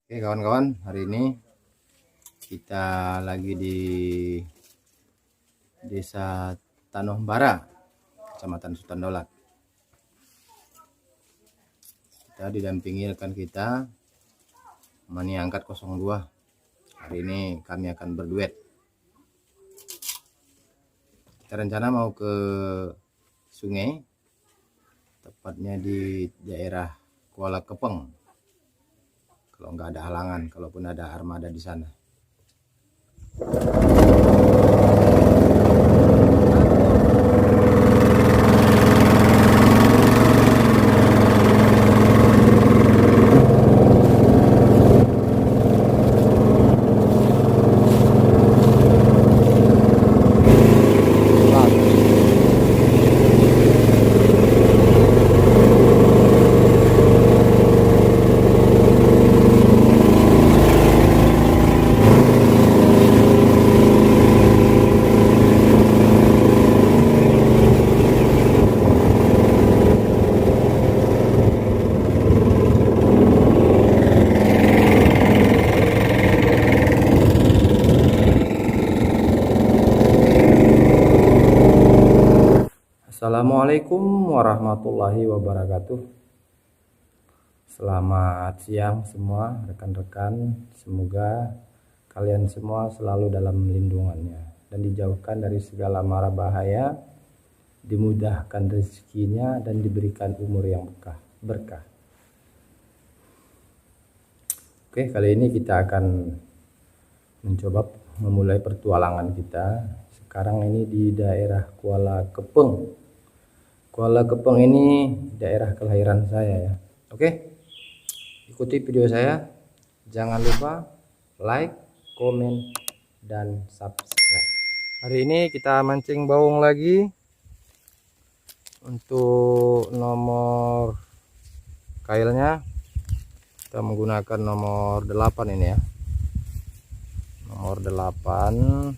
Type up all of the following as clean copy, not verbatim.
Oke kawan-kawan, hari ini kita lagi di Desa Tanoh Bara, Kecamatan Sultan Daulat. Kita didampingi rekan kita Mani Angkat 02. Hari ini kami akan berduet. Kita rencana mau ke sungai, tepatnya di daerah Kuala Kepeng. Kalau nggak ada halangan, kalaupun ada armada di sana. Assalamualaikum warahmatullahi wabarakatuh. Selamat siang semua rekan-rekan. Semoga kalian semua selalu dalam lindungannya dan dijauhkan dari segala mara bahaya, dimudahkan rezekinya dan diberikan umur yang berkah. Oke, kali ini kita akan mencoba memulai pertualangan kita. Sekarang ini di daerah Kuala Kepeng. Kuala Kepeng ini daerah kelahiran saya ya. Oke, ikuti video saya. Jangan lupa like, komen, dan subscribe. Hari ini kita mancing baung lagi. Untuk nomor kailnya kita menggunakan nomor 8 ini ya. Nomor 8.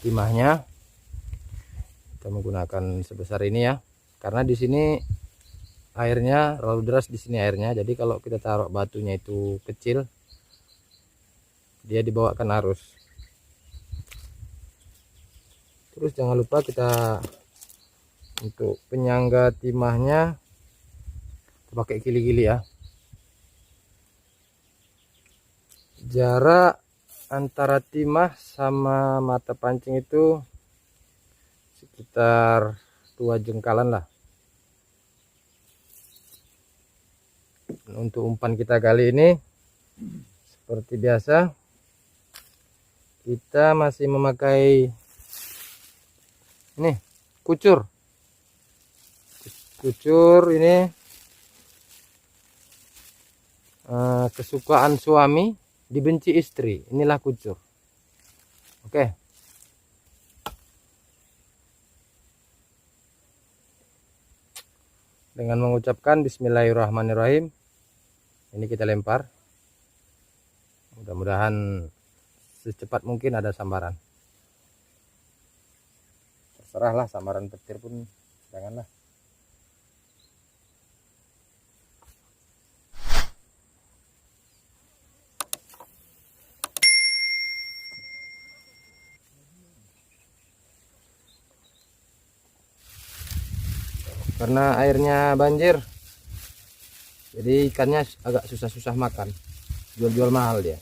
Timahnya kita menggunakan sebesar ini ya, karena di sini airnya terlalu deras, di sini airnya, jadi kalau kita taruh batunya itu kecil, dia dibawakan arus. Terus jangan lupa kita untuk penyangga timahnya pakai kili-kili ya. Jarak antara timah sama mata pancing itu sekitar 2 jengkalan lah. Untuk umpan kita kali ini seperti biasa, kita masih memakai ini kucur ini kesukaan suami, dibenci istri. Inilah kucur. Oke. Dengan mengucapkan bismillahirrahmanirrahim, ini kita lempar. Mudah-mudahan secepat mungkin ada sambaran. Terserahlah, sambaran petir pun janganlah. Karena airnya banjir, jadi ikannya agak susah-susah makan, jual-jual mahal dia.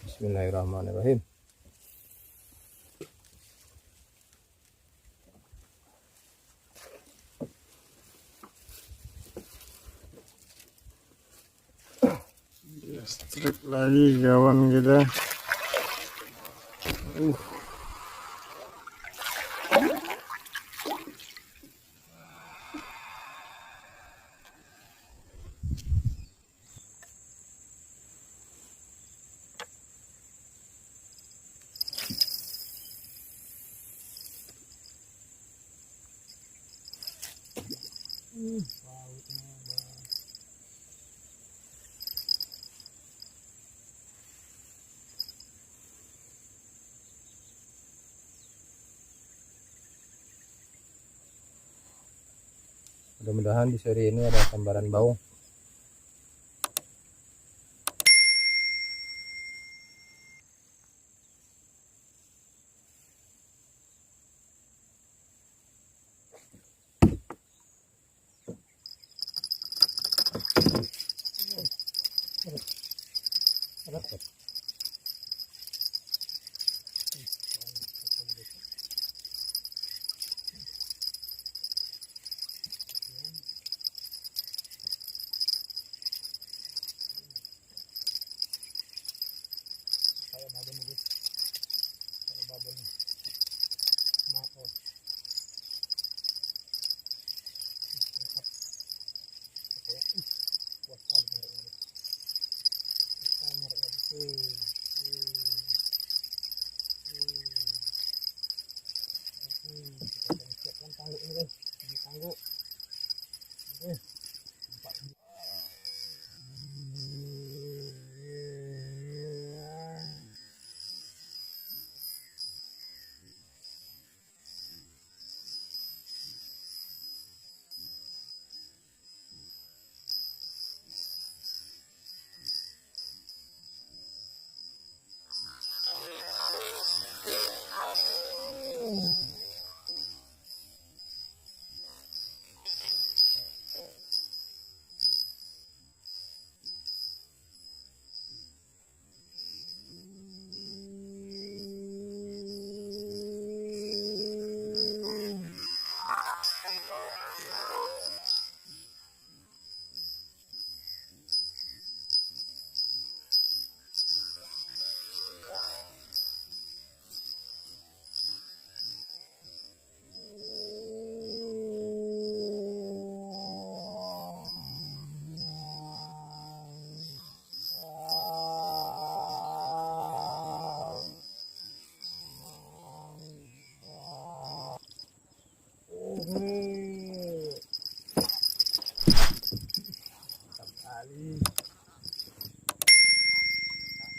Bismillahirrahmanirrahim. Strip lagi kawan kita. Mudah-mudahan di sore ini ada sambaran bau.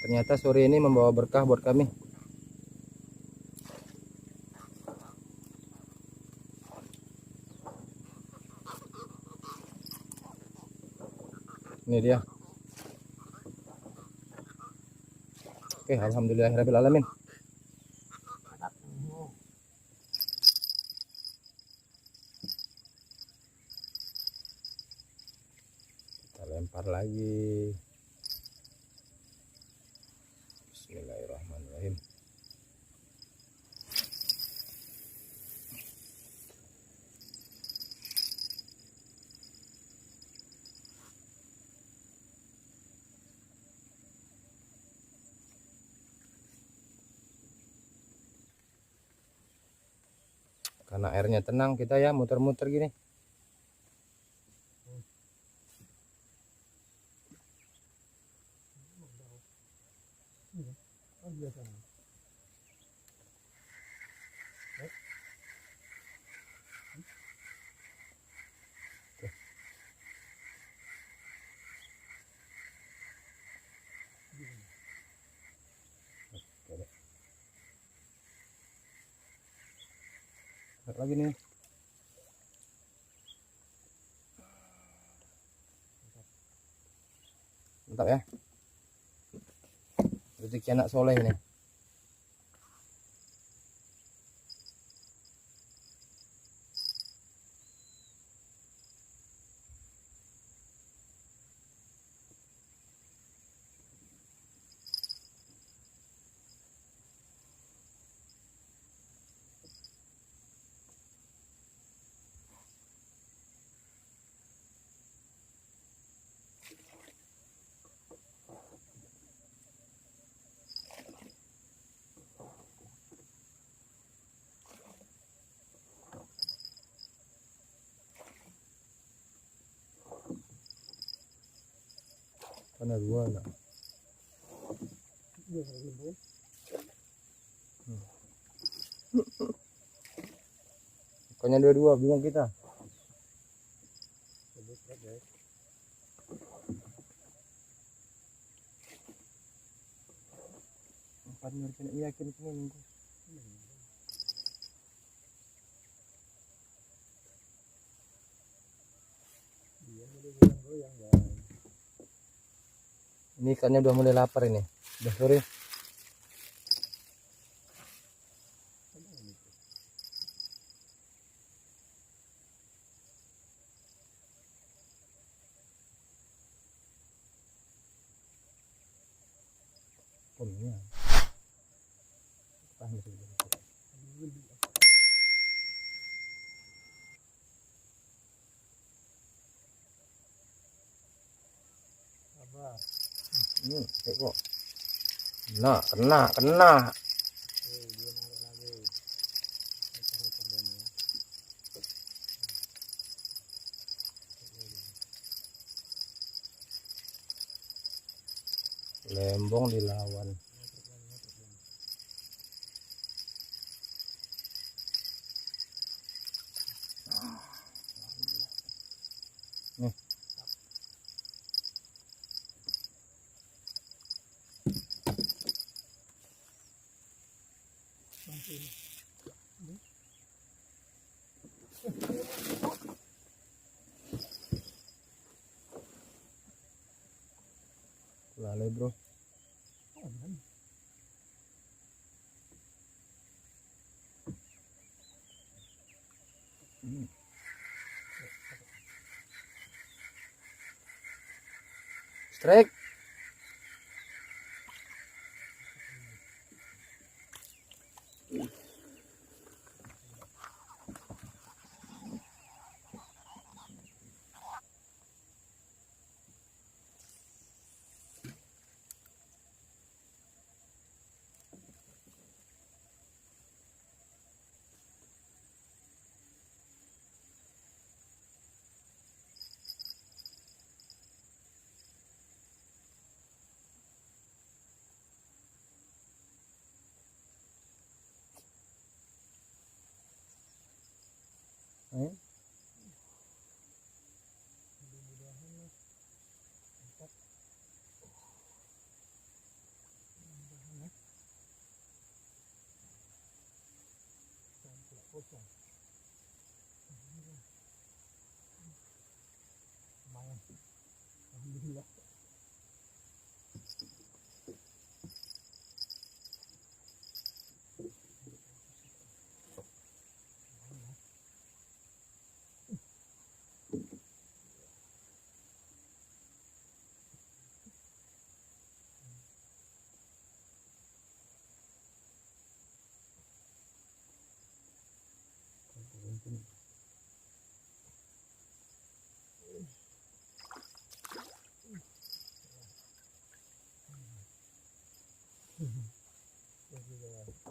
Ternyata sore ini membawa berkah buat kami. Ini dia. Oke, alhamdulillahirabbil alamin. Kita lempar lagi. Bismillahirrahmanirrahim. Karena airnya tenang, kita ya muter-muter gini. Lihat lagi nih. Mantap ya. Rezeki anak soleh ini. Mana dua lah. Pokoknya dua-dua bingung kita. partner kena yakin kena nunggu. Ini ikannya udah mulai lapar ini. Udah sore. Iya. Kok. Kena. Lembong dilawan. Nih. Lalai bro. Strike. Alhamdulillah.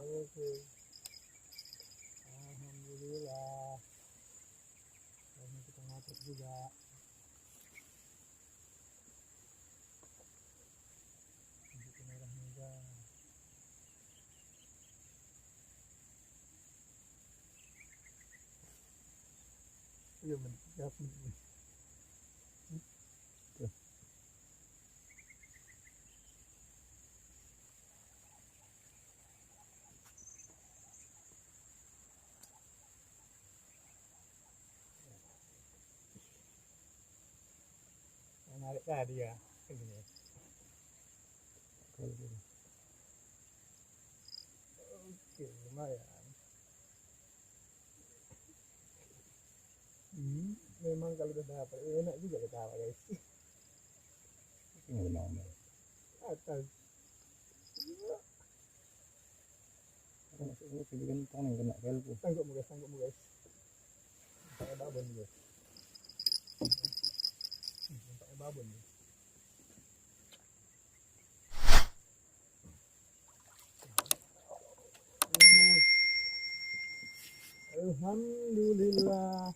Oke. Alhamdulillah. Ini kita ngotot juga. Ini merah juga. Iya benar. Narik tadi ya, begini. Oke, lumayan. Memang kalau udah dapat enak juga ketawa guys. Ini mana? Atas. Ini kena kena kelpu. Tangkap mu guys. Pakai babon guys. Pakai babon. Alhamdulillah.